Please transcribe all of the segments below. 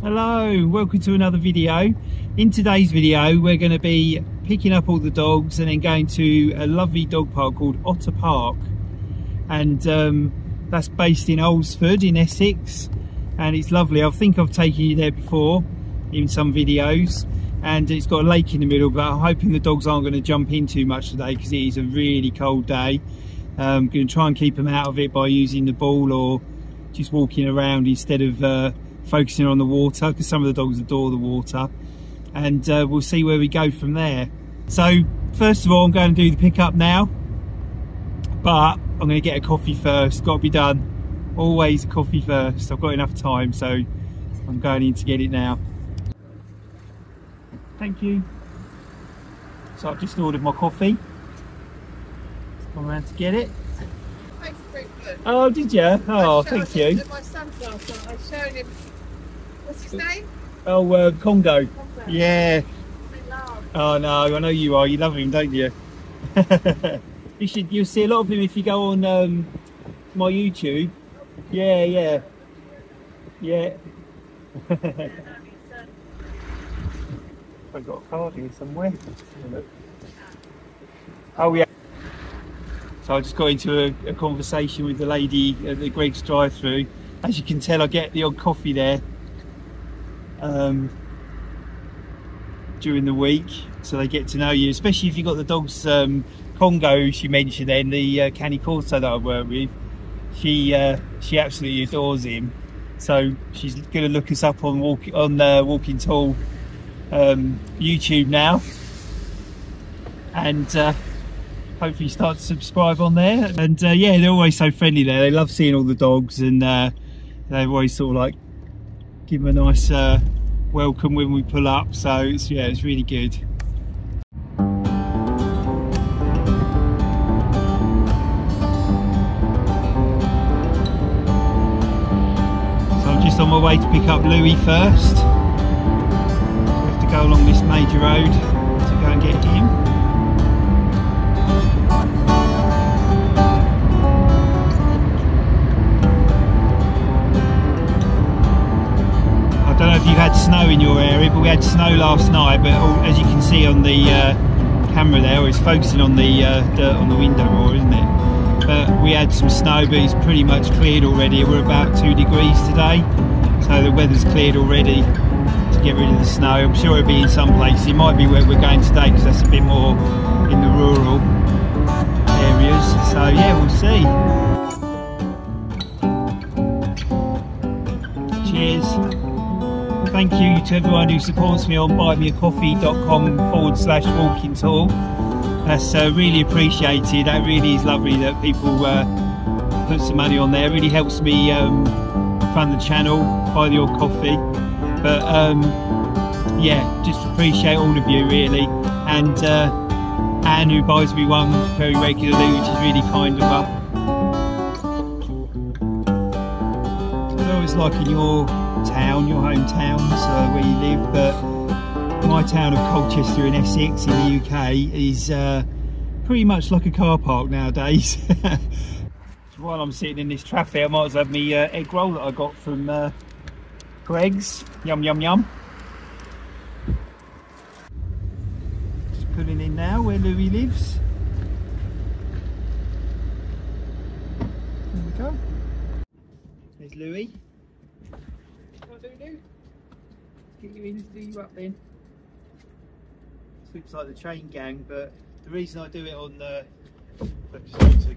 Hello, welcome to another video. In today's video we're going to be picking up all the dogs and then going to a lovely dog park called Otter Park, and that's based in Alresford in Essex, and it's lovely. I think I've taken you there before in some videos, and it's got a lake in the middle, but I'm hoping the dogs aren't going to jump in too much today because it is a really cold day. I'm going to try and keep them out of it by using the ball or just walking around instead of focusing on the water, because some of the dogs adore the water, and we'll see where we go from there. So first of all, I'm going to do the pickup now, but I'm going to get a coffee first. Got to be done. Always coffee first. I've got enough time, so I'm going in to get it now. Thank you. So I've just ordered my coffee. Come around to get it. Thanks for it. Oh, did you? Oh, thank you. My son last night, I was showing him. What's his name? Oh, Congo. Congo. Yeah. Oh no, I know you are. You love him, don't you? You'll see a lot of him if you go on my YouTube. Yeah. I've got a card here somewhere. Oh yeah. So I just got into a conversation with the lady at the Greggs drive-through. As you can tell, I get the odd coffee there during the week, so they get to know you, especially if you've got the dogs. Congo, she mentioned then, the Canny Corso that I work with, she absolutely adores him, so she's going to look us up on Walking Tall YouTube now, and hopefully start to subscribe on there. And yeah, they're always so friendly there. They love seeing all the dogs, and they always sort of like give them a nice welcome when we pull up, so it's really good. So I'm just on my way to pick up Louis first. We have to go along this major road to go and get him. I don't know if you've had snow in your area, but we had snow last night, but as you can see on the camera there, it's focusing on the dirt on the window more, isn't it? But we had some snow, but it's pretty much cleared already. We're about 2 degrees today, so the weather's cleared already to get rid of the snow. I'm sure it'll be in some places. It might be where we're going today, because that's a bit more in the rural areas, so yeah, we'll see. Cheers. Thank you to everyone who supports me on buymeacoffee.com/walkingtall. That's really appreciated. That really is lovely that people put some money on there. It really helps me fund the channel, buy the odd coffee. But yeah, just appreciate all of you really. And Anne, who buys me one very regularly, which is really kind of her. I don't know what it's like in your town, your hometowns, where you live, but my town of Colchester in Essex in the UK is pretty much like a car park nowadays. So while I'm sitting in this traffic, I might as well have my egg roll that I got from Greggs. Yum yum yum. Just pulling in now where Louis lives. There we go. There's Louis. Get you in, do you up then. This looks like the chain gang, but the reason I do it on the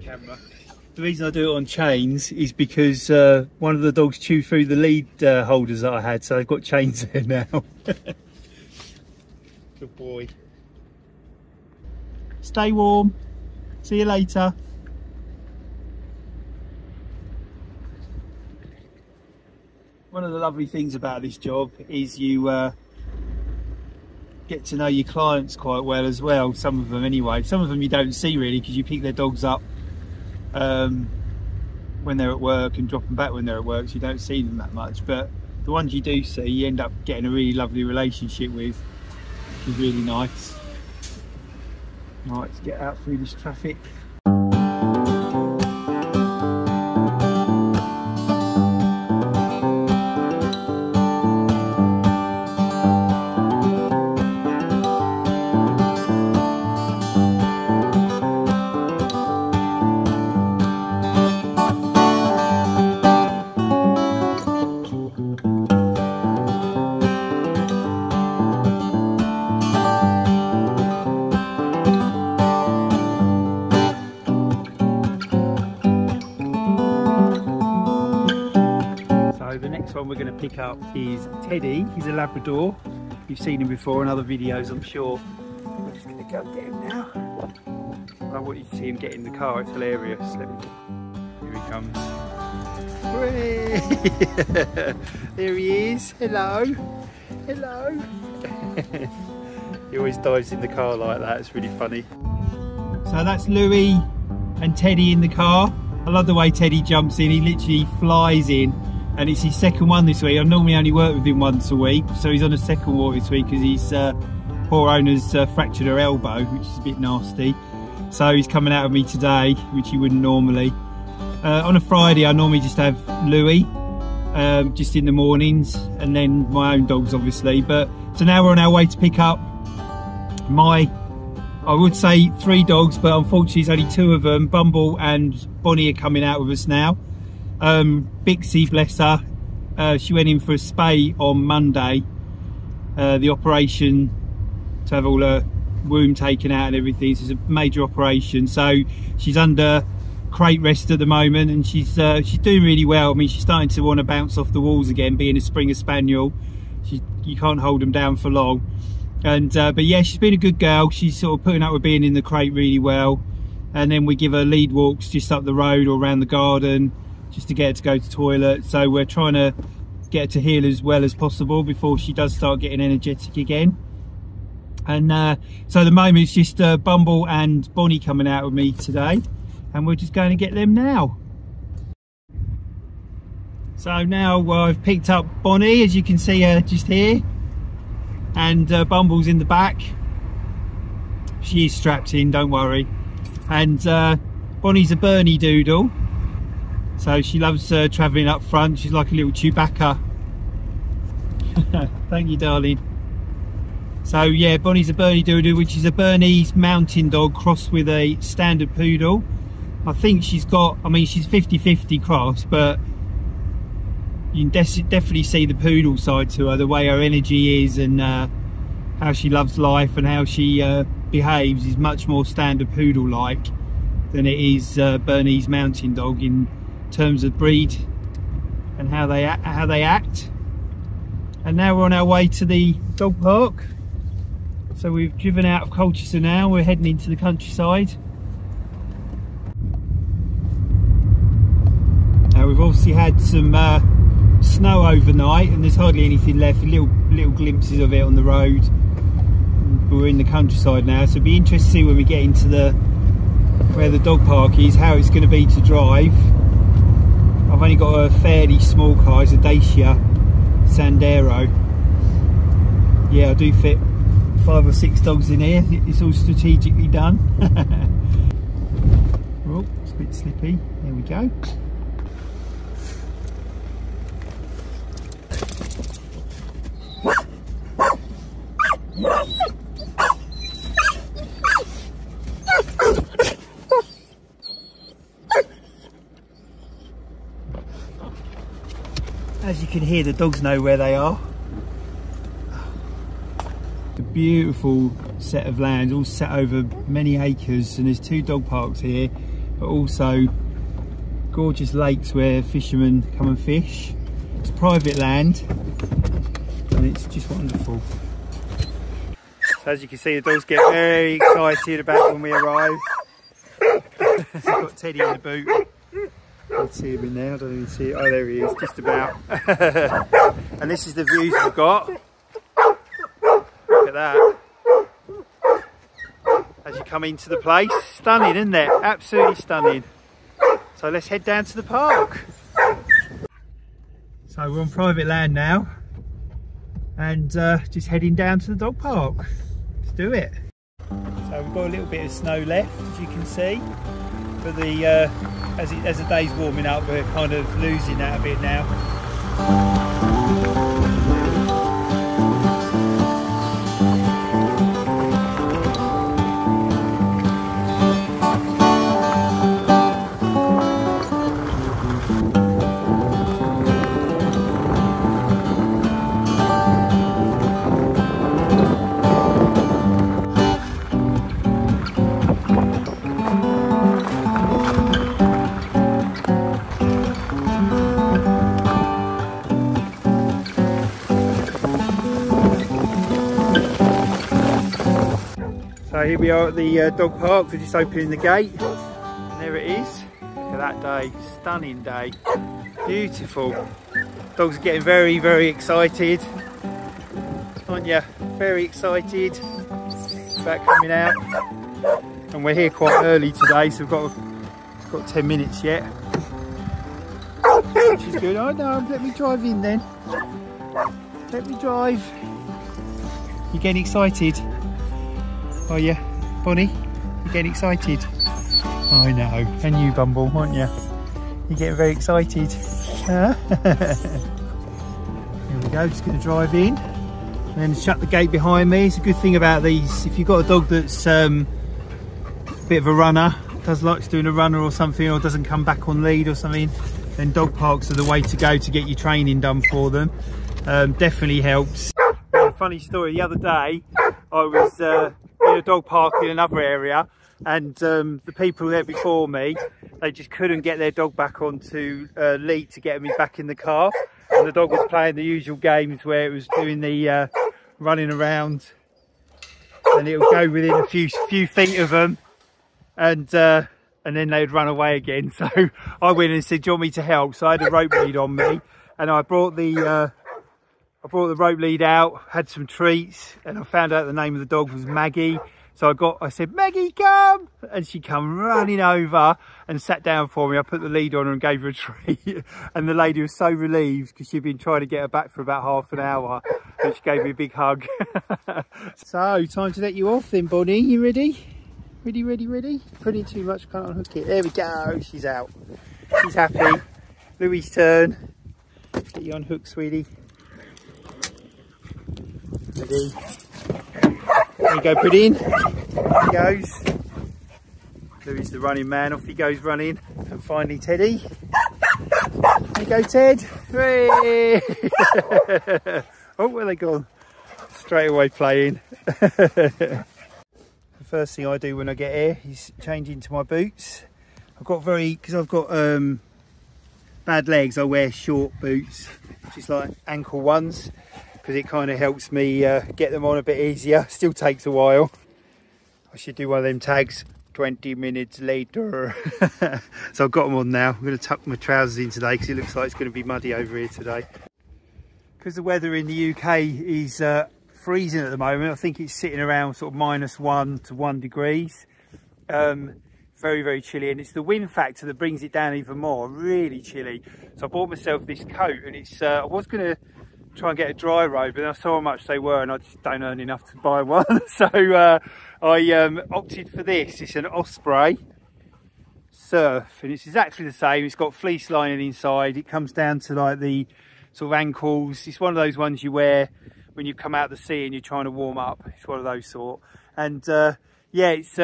camera, the reason I do it on chains is because one of the dogs chewed through the lead holders that I had, so I've got chains there now. Good boy. Stay warm. See you later. One of the lovely things about this job is you get to know your clients quite well as well, some of them anyway. Some of them you don't see really, because you pick their dogs up when they're at work and drop them back when they're at work, so you don't see them that much. But the ones you do see, you end up getting a really lovely relationship with, which is really nice. Right, let's get out through this traffic. So the next one we're going to pick up is Teddy. He's a Labrador. You've seen him before in other videos, I'm sure. We're just going to go get him now. I want you to see him get in the car, it's hilarious. Here he comes. There he is. Hello. Hello. He always dives in the car like that, it's really funny. So that's Louis and Teddy in the car. I love the way Teddy jumps in, he literally flies in. And it's his second one this week. I normally only work with him once a week, so he's on a second walk this week because his poor owner's fractured her elbow, which is a bit nasty. So he's coming out with me today, which he wouldn't normally. On a Friday, I normally just have Louis, just in the mornings, and then my own dogs, obviously. So now we're on our way to pick up I would say 3 dogs, but unfortunately it's only 2 of them. Bumble and Bonnie are coming out with us now. Bixie, bless her, she went in for a spay on Monday, the operation to have all her womb taken out and everything. So it's a major operation, so she's under crate rest at the moment, and she's doing really well. I mean, she's starting to want to bounce off the walls again, being a Springer Spaniel. You can't hold them down for long. And but yeah, she's been a good girl. She's sort of putting up with being in the crate really well, and then we give her lead walks just up the road or around the garden just to get her to go to toilet. So we're trying to get her to heal as well as possible before she does start getting energetic again. And so at the moment it's just Bumble and Bonnie coming out with me today, and we're just going to get them now. So now I've picked up Bonnie, as you can see her just here, and Bumble's in the back. She is strapped in, don't worry. And Bonnie's a Bernedoodle, so she loves travelling up front. She's like a little Chewbacca. Thank you, darling. So yeah, Bonnie's a Bernedoodle, which is a Bernese mountain dog crossed with a standard poodle. I think she's got, I mean, she's 50-50 cross, but you can definitely see the poodle side to her, the way her energy is, and how she loves life and how she behaves is much more standard poodle like than it is Bernese mountain dog in terms of breed and how they act. And now we're on our way to the dog park. So we've driven out of Colchester now, we're heading into the countryside. Now we've obviously had some snow overnight, and there's hardly anything left, little glimpses of it on the road. We're in the countryside now, so it'll be interesting to see when we get into where the dog park is, how it's going to be to drive. I've only got a fairly small car, it's a Dacia Sandero. Yeah, I do fit 5 or 6 dogs in here. It's all strategically done. Oh, it's a bit slippy. There we go. As you can hear, the dogs know where they are. A beautiful set of land, all set over many acres, and there's 2 dog parks here, but also gorgeous lakes where fishermen come and fish. It's private land, and it's just wonderful. So as you can see, the dogs get very excited about when we arrive. I've got Teddy in the boot. I can see him in there, I don't even see it. Oh, there he is, just about. And this is the views we've got. Look at that. As you come into the place, stunning, isn't it? Absolutely stunning. So let's head down to the park. So we're on private land now, and just heading down to the dog park. Let's do it. So we've got a little bit of snow left, as you can see, but as the day's warming up, we're kind of losing that a bit now. So here we are at the dog park. We're just opening the gate. And there it is. Look at that day. Stunning day. Beautiful. Dogs are getting very, very excited. Aren't you? Very excited about coming out. And we're here quite early today, so we've got 10 minutes yet. Which is good. Oh no, let me drive in then. Let me drive. You getting excited? Are you, Bonnie? You getting excited? I know. And you, Bumble, aren't you? You're getting very excited. Huh? Here we go. Just going to drive in and then shut the gate behind me. It's a good thing about these. If you've got a dog that's a bit of a runner, likes doing a runner or something, or doesn't come back on lead or something, then dog parks are the way to go to get your training done for them. Definitely helps. A funny story, the other day I was in a dog park in another area, and the people there before me, they just couldn't get their dog back onto lead to get me back in the car, and the dog was playing the usual games where it was doing the running around, and it would go within a few feet of them, and then they'd run away again. So I went and said, do you want me to help? So I had a rope lead on me, and I brought the rope lead out, had some treats, and I found out the name of the dog was Maggie. So I said, Maggie, come! And she come running over and sat down for me. I put the lead on her and gave her a treat. And the lady was so relieved because she'd been trying to get her back for about half an hour. And she gave me a big hug. So, time to let you off then, Bonnie. You ready? Ready, ready, ready? Putting too much, can't unhook it. There we go, she's out. She's happy. Louis' turn. Get you unhooked, sweetie. Ready? There you go, put in. There he goes. Louis the running man, off he goes running. And finally Teddy. There you go, Ted. Hooray! Oh, where they gone? Straight away playing. The first thing I do when I get here is change into my boots. Because I've got bad legs, I wear short boots, just like ankle ones, because it kind of helps me get them on a bit easier. Still takes a while. I should do one of them tags, 20 minutes later. So I've got them on now. I'm going to tuck my trousers in today because it looks like it's going to be muddy over here today. Because the weather in the UK is freezing at the moment. I think it's sitting around sort of -1 to 1 degrees. Very, very chilly, and it's the wind factor that brings it down even more. Really chilly. So I bought myself this coat, and it's I was going to try and get a dry robe, but I saw how much they were and I just don't earn enough to buy one. So I opted for this. It's an Osprey Surf, and it's exactly the same. It's got fleece lining inside. It comes down to like the sort of ankles. It's one of those ones you wear when you come out of the sea and you're trying to warm up. It's one of those sort. And yeah, it's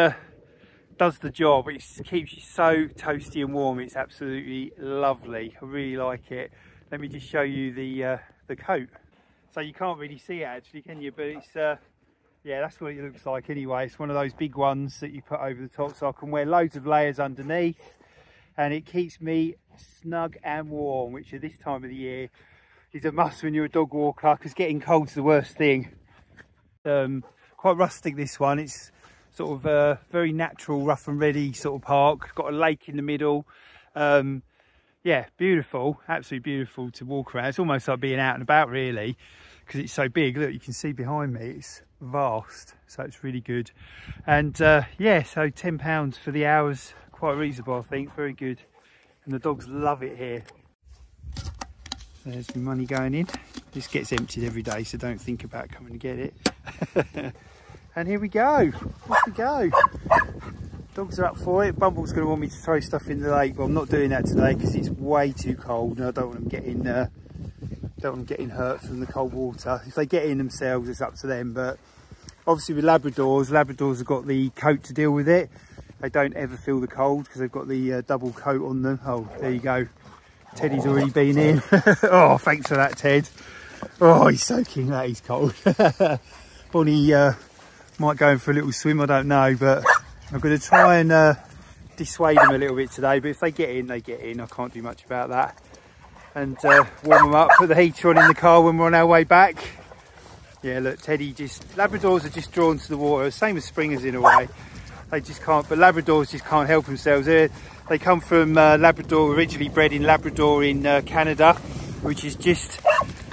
does the job. It keeps you so toasty and warm. It's absolutely lovely. I really like it. Let me just show you the coat. So you can't really see it actually, can you? But it's yeah, that's what it looks like anyway. It's one of those big ones that you put over the top, so I can wear loads of layers underneath, and it keeps me snug and warm, which at this time of the year is a must when you're a dog walker, because getting cold's the worst thing. Quite rustic, this one. It's sort of a very natural, rough and ready sort of park. Got a lake in the middle. Yeah, beautiful, absolutely beautiful to walk around. It's almost like being out and about really, because it's so big. Look, you can see behind me, it's vast, so it's really good. And yeah, so £10 for the hours, quite reasonable I think, very good. And the dogs love it here. There's my money going in. This gets emptied every day, so don't think about coming to get it. And here we go, off we go. Dogs are up for it. Bumble's going to want me to throw stuff in the lake, but I'm not doing that today because it's way too cold and I don't want them getting hurt from the cold water. If they get in themselves, it's up to them. But obviously with Labradors have got the coat to deal with it. They don't ever feel the cold because they've got the double coat on them. Oh, there you go. Teddy's already been in. Oh, thanks for that, Ted. Oh, he's soaking that. He's cold. Bonnie might go in for a little swim, I don't know, but I'm going to try and dissuade them a little bit today. But if they get in, they get in. I can't do much about that. And warm them up, put the heater on in the car when we're on our way back. Yeah, look, Teddy Labradors are just drawn to the water, same as Springers in a way. They just can't, but Labradors just can't help themselves. They come from Labrador, originally bred in Labrador in Canada, which is just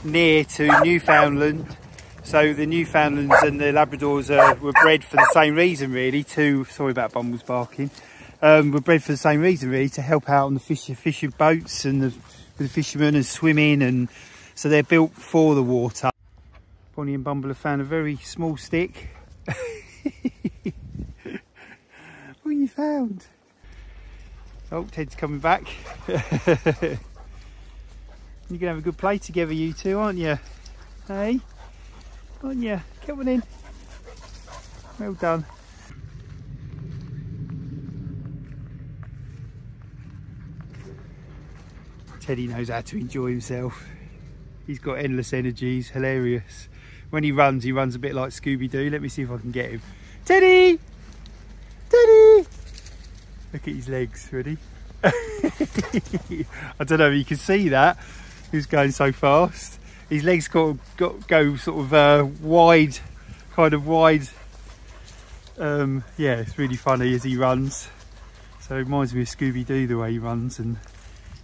near to Newfoundland. So the Newfoundlands and the Labradors were bred for the same reason, really. Sorry about Bumble's barking. Were bred for the same reason, really, to help out on the fishing boats and with the fishermen and swimming, and so they're built for the water. Bonnie and Bumble have found a very small stick. What have you found? Oh, Ted's coming back. You're going to have a good play together, you two, aren't you? Hey? Aren't you? Come on in. Well done. Teddy knows how to enjoy himself. He's got endless energy. He's hilarious. When he runs a bit like Scooby-Doo. Let me see if I can get him. Teddy! Teddy! Look at his legs. Ready? I don't know if you can see that. He's going so fast. His legs go sort of wide, kind of wide. Yeah, it's really funny as he runs. So it reminds me of Scooby-Doo the way he runs, and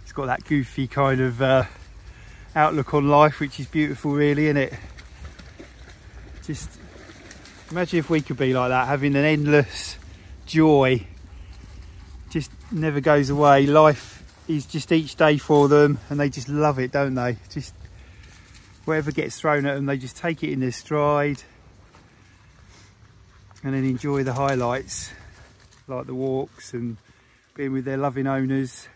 he's got that goofy kind of outlook on life, which is beautiful, really, isn't it? Just imagine if we could be like that, having an endless joy, just never goes away. Life is just each day for them, and they just love it, don't they? Just whatever gets thrown at them, they just take it in their stride and then enjoy the highlights, like the walks and being with their loving owners.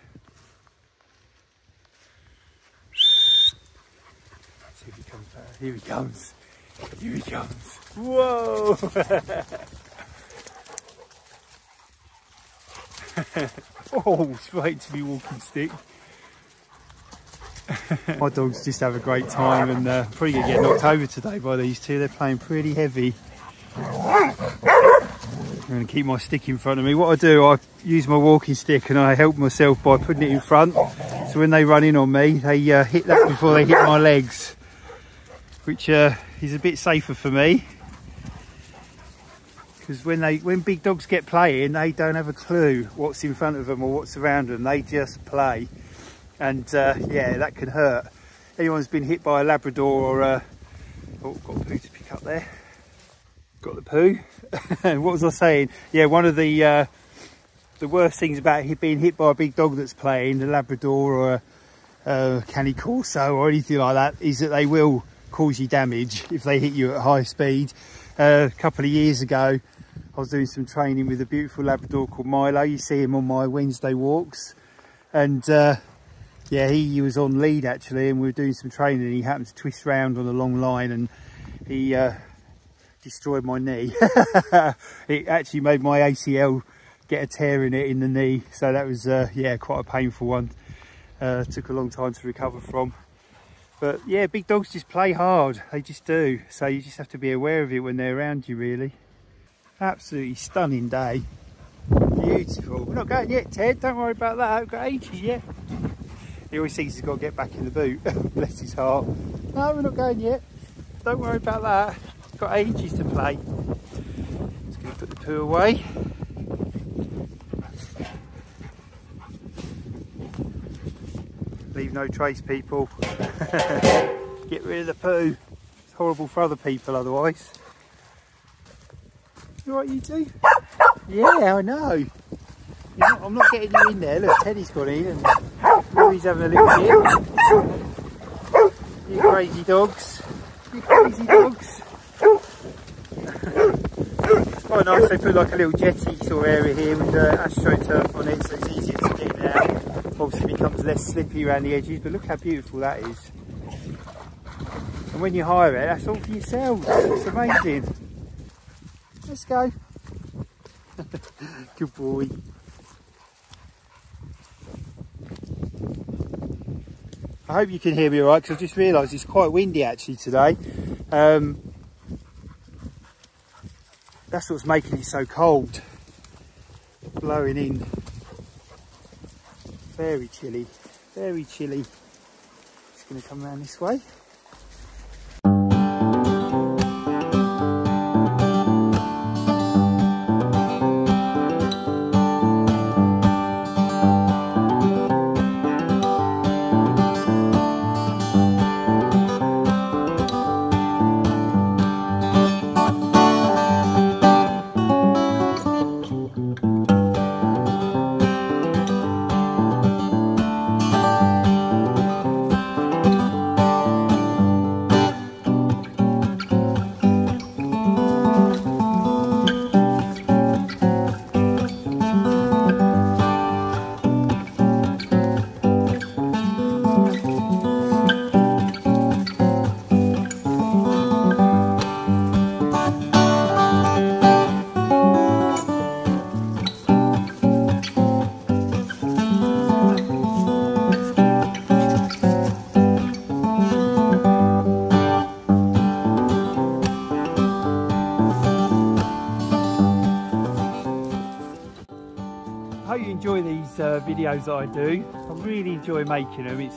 See if he comes back. Here he comes. Here he comes. Whoa! Oh, straight to me walking stick. My dogs just have a great time, and probably going to get knocked over today by these two. They're playing pretty heavy. I'm going to keep my stick in front of me. What I do, I use my walking stick and I help myself by putting it in front. So when they run in on me, they hit that before they hit my legs, which is a bit safer for me. Because when big dogs get playing, they don't have a clue what's in front of them or what's around them. They just play. And yeah, that can hurt. Anyone who's been hit by a Labrador or oh, got a poo to pick up there. Got the poo. What was I saying? Yeah, one of the worst things about being hit by a big dog that's playing, a Labrador or a Canny Corso or anything like that, is that they will cause you damage if they hit you at high speed. A couple of years ago, I was doing some training with a beautiful Labrador called Milo. You see him on my Wednesday walks, and yeah, he was on lead actually, and we were doing some training, and he happened to twist round on a long line, and he destroyed my knee. It actually made my ACL get a tear in it in the knee, so that was yeah, quite a painful one. Took a long time to recover from. But yeah, big dogs just play hard, they just do. So you just have to be aware of it when they're around you, really. Absolutely stunning day. Beautiful. We're not going yet, Ted, don't worry about that. We've got ages yet. He always thinks he's got to get back in the boot. Bless his heart. No, we're not going yet. Don't worry about that. We've got ages to play. Just going to put the poo away. Leave no trace, people. Get rid of the poo. It's horrible for other people otherwise. You alright, you two? Yeah, I know. I'm not getting you in there. Look, Teddy's gone in and he's having a little dip. You crazy dogs. You crazy dogs. It's quite nice. They put like a little jetty sort of area here with astroturf on it, so it's easier to get in and out. Obviously it becomes less slippy around the edges, but look how beautiful that is. And when you hire it, that's all for yourselves. It's amazing. Let's go. Good boy. I hope you can hear me alright, because I just realised it's quite windy actually today. That's what's making it so cold. Blowing in. Very chilly, very chilly. Just going to come around this way. videos that I do. I really enjoy making them. It's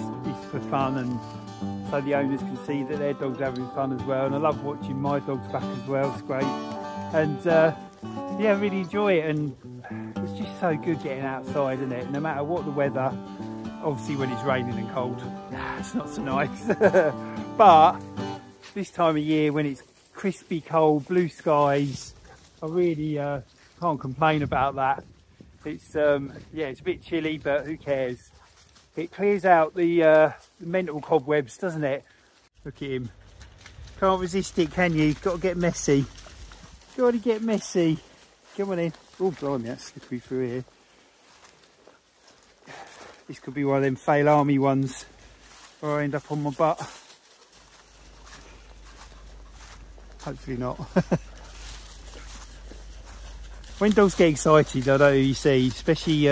for fun, and so the owners can see that their dog's having fun as well. And I love watching my dogs back as well. It's great. And yeah, I really enjoy it, and it's just so good getting outside, isn't it? No matter what the weather. Obviously when it's raining and cold, it's not so nice. But this time of year when it's crispy cold, blue skies, I really can't complain about that. It's yeah, it's a bit chilly, but who cares? It clears out the mental cobwebs, doesn't it? Look at him. Can't resist it, can you? Got to get messy. Got to get messy. Come on in. Oh, blimey, that's slippery through here. This could be one of them fail army ones where I end up on my butt. Hopefully not. When dogs get excited, I don't know you see, especially,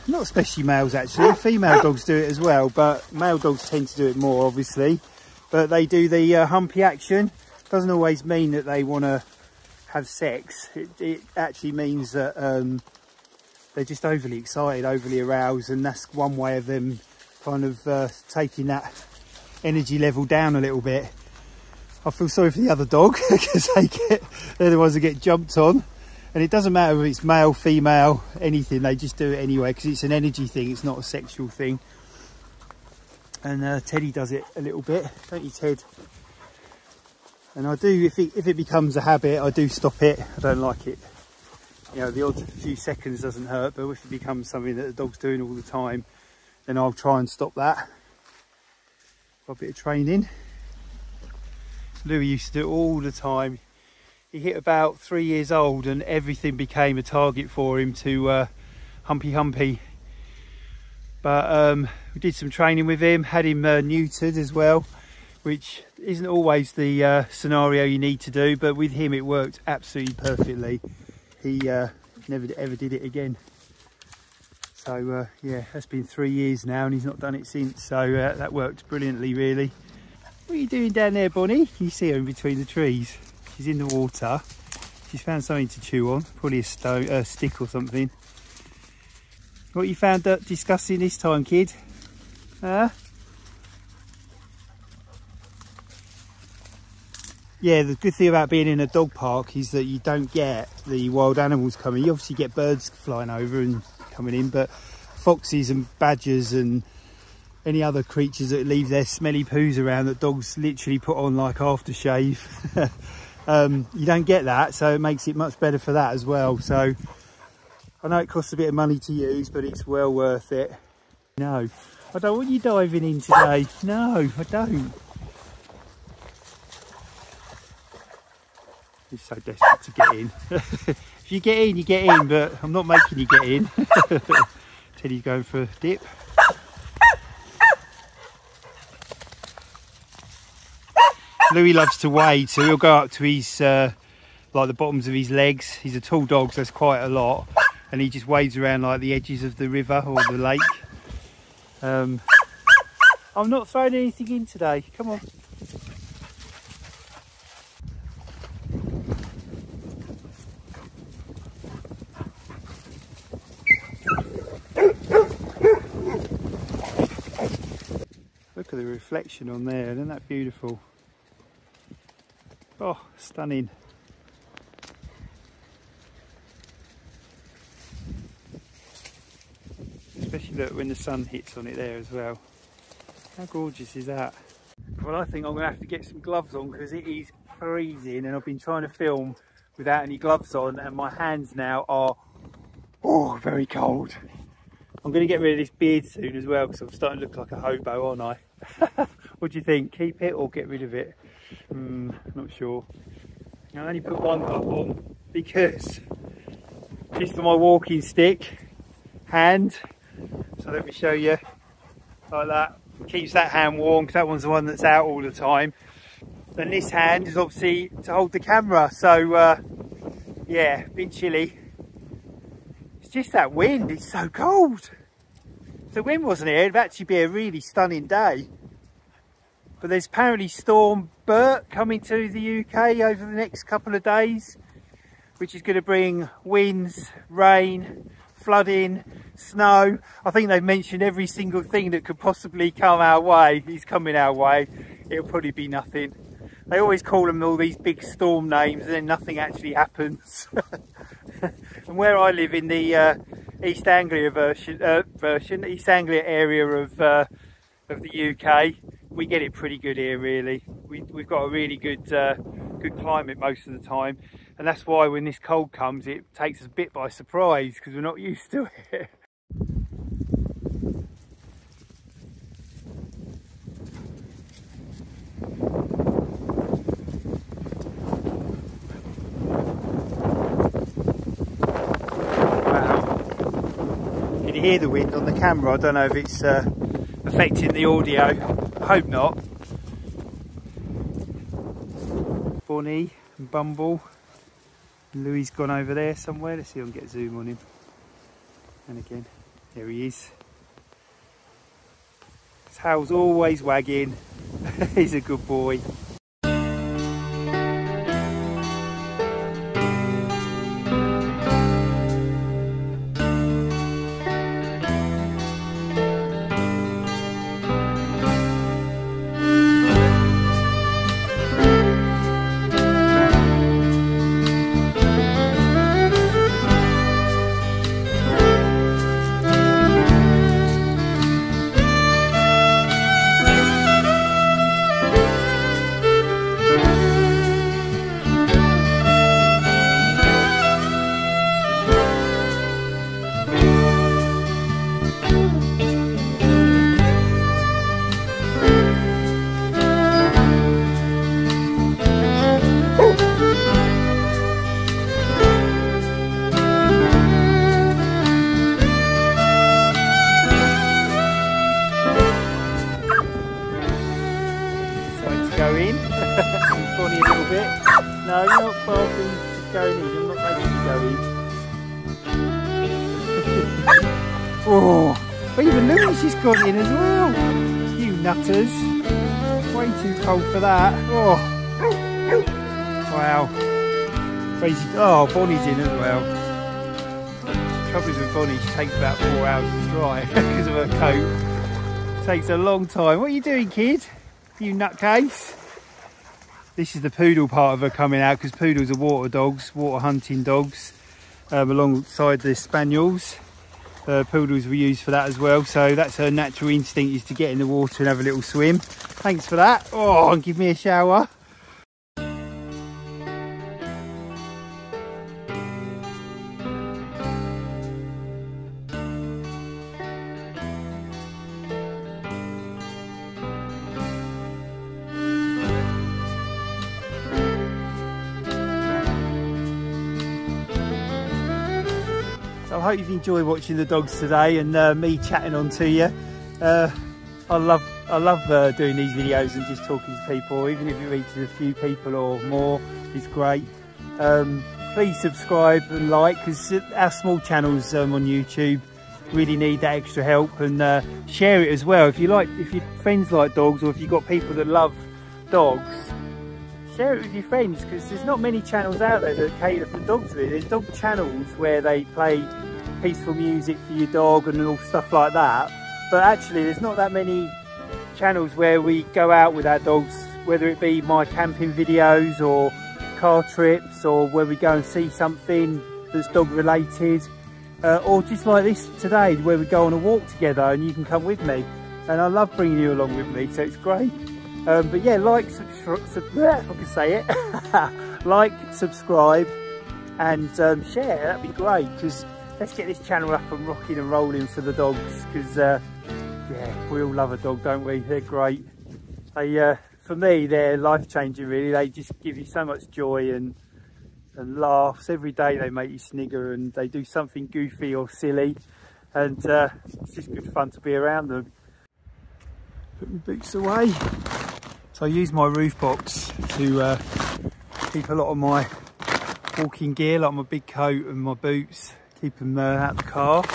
not especially males actually, female dogs do it as well, but male dogs tend to do it more obviously. But they do the humpy action. Doesn't always mean that they want to have sex. It actually means that they're just overly excited, overly aroused, and that's one way of them kind of taking that energy level down a little bit. I feel sorry for the other dog because they're the ones that get jumped on, and it doesn't matter if it's male, female, anything, they just do it anyway because it's an energy thing, it's not a sexual thing. And Teddy does it a little bit, don't you, Ted? And I do, if it becomes a habit, I do stop it. I don't like it. You know, the odd few seconds doesn't hurt, but if it becomes something that the dog's doing all the time, then I'll try and stop that. Got a bit of training. Louis used to do it all the time. He hit about 3 years old and everything became a target for him to humpy. But we did some training with him, had him neutered as well, which isn't always the scenario you need to do, but with him it worked absolutely perfectly. He never ever did it again. So yeah, that's been 3 years now and he's not done it since, so that worked brilliantly really. What are you doing down there, Bonnie? Can you see her in between the trees? She's in the water. She's found something to chew on, probably a stick or something. What you found disgusting this time, kid? Huh? Yeah, the good thing about being in a dog park is that you don't get the wild animals coming. You obviously get birds flying over and coming in, but foxes and badgers and any other creatures that leave their smelly poos around that dogs literally put on like aftershave, you don't get that, so it makes it much better for that as well. So I know it costs a bit of money to use, but it's well worth it. No, I don't want you diving in today. No, I don't. He's so desperate to get in. If you get in, you get in, but I'm not making you get in. Teddy's going for a dip. Louis loves to wade, so he'll go up to his like the bottoms of his legs. He's a tall dog, so that's quite a lot, and he just wades around like the edges of the river or the lake. I'm not throwing anything in today. Come on. Look at the reflection on there, isn't that beautiful? Oh, stunning. Especially look when the sun hits on it there as well. How gorgeous is that? Well, I think I'm going to have to get some gloves on because it is freezing and I've been trying to film without any gloves on and my hands now are, oh, very cold. I'm going to get rid of this beard soon as well because I'm starting to look like a hobo, aren't I? What do you think? Keep it or get rid of it? Not sure. I only put one glove on because just for my walking stick hand. So let me show you, like that. Keeps that hand warm because that one's the one that's out all the time. And this hand is obviously to hold the camera. So yeah, a bit chilly. It's just that wind, it's so cold. If the wind wasn't here, it'd actually be a really stunning day. But there's apparently Storm Bert coming to the UK over the next couple of days, which is going to bring winds, rain, flooding, snow. I think they've mentioned every single thing that could possibly come our way is coming our way. It'll probably be nothing. They always call them all these big storm names and then nothing actually happens. And where I live in the East Anglia East Anglia area of the UK, we get it pretty good here really. We've got a really good climate most of the time, and that's why when this cold comes it takes us a bit by surprise because we're not used to it. You hear the wind on the camera. I don't know if it's affecting the audio. I hope not. Bonnie and Bumble. Louis gone over there somewhere. Let's see if I can get zoom on him. And again, there he is. His tail's always wagging. He's a good boy. Bonnie a little bit. No, you're not barking, just going in. I'm not making you go in. Oh, even Louis just gone in as well. You nutters. Way too cold for that. Oh, wow. Crazy. Oh, Bonnie's in as well. The trouble is with Bonnie, she takes about 4 hours to dry because of her coat. Takes a long time. What are you doing, kid? You nutcase. This is the poodle part of her coming out because poodles are water dogs, water hunting dogs, alongside the spaniels. Poodles were used for that as well, so that's her natural instinct, is to get in the water and have a little swim. Thanks for that. Oh, and give me a shower. I hope you've enjoyed watching the dogs today and me chatting on to you. I love doing these videos and just talking to people, even if it reaches a few people or more. It's great. Please subscribe and like, because our small channels on YouTube really need that extra help, and share it as well. If your friends like dogs, or if you've got people that love dogs, share it with your friends, because there's not many channels out there that cater for dogs really. There's dog channels where they play peaceful music for your dog and all stuff like that, but actually there's not that many channels where we go out with our dogs, whether it be my camping videos or car trips, or where we go and see something that's dog related, or just like this today where we go on a walk together and you can come with me, and I love bringing you along with me, so it's great. But yeah, like, subscribe, if I can say it, like, subscribe and share, that'd be great, because let's get this channel up and rocking and rolling for the dogs, because yeah, we all love a dog, don't we? They're great. They, for me, they're life-changing really. They just give you so much joy and laughs. Every day they make you snigger and they do something goofy or silly, and it's just good fun to be around them. Put my boots away. So I use my roof box to keep a lot of my walking gear, like my big coat and my boots, keep them out of the car,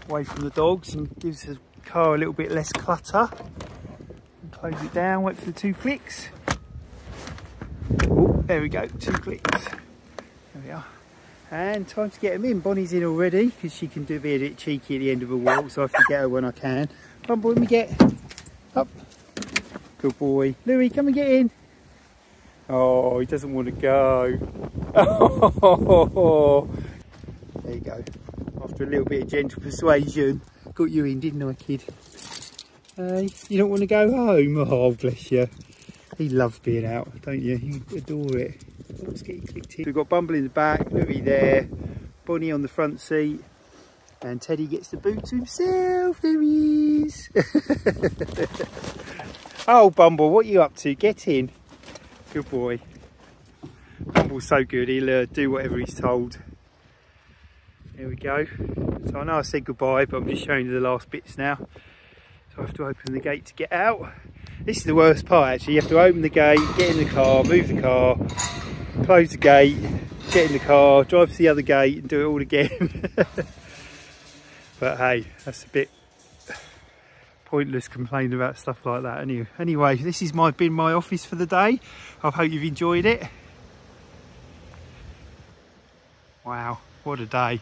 away from the dogs, and gives the car a little bit less clutter. And close it down, wait for the 2 clicks. Oh, there we go, 2 clicks. There we are. And time to get them in. Bonnie's in already because she can be a bit cheeky at the end of a walk, so I have to get her when I can. Bumble, let me get up. Good boy. Louis, come and get in. Oh, he doesn't want to go. Oh, there you go. After a little bit of gentle persuasion, got you in, didn't I, kid? Hey, you don't want to go home? Oh, bless you. He loves being out, don't you? You adore it. Let's get you clicked in. We've got Bumble in the back, Louis there, Bonnie on the front seat, and Teddy gets the boot to himself. There he is. Oh, Bumble, what are you up to? Get in. Good boy. Bumble's so good, he'll do whatever he's told. There we go. So I know I said goodbye, but I'm just showing you the last bits now. So I have to open the gate to get out. This is the worst part actually. You have to open the gate, get in the car, move the car, close the gate, get in the car, drive to the other gate and do it all again. But hey, that's a bit pointless complaining about stuff like that. Anyway, this has been my office for the day. I hope you've enjoyed it. Wow, what a day.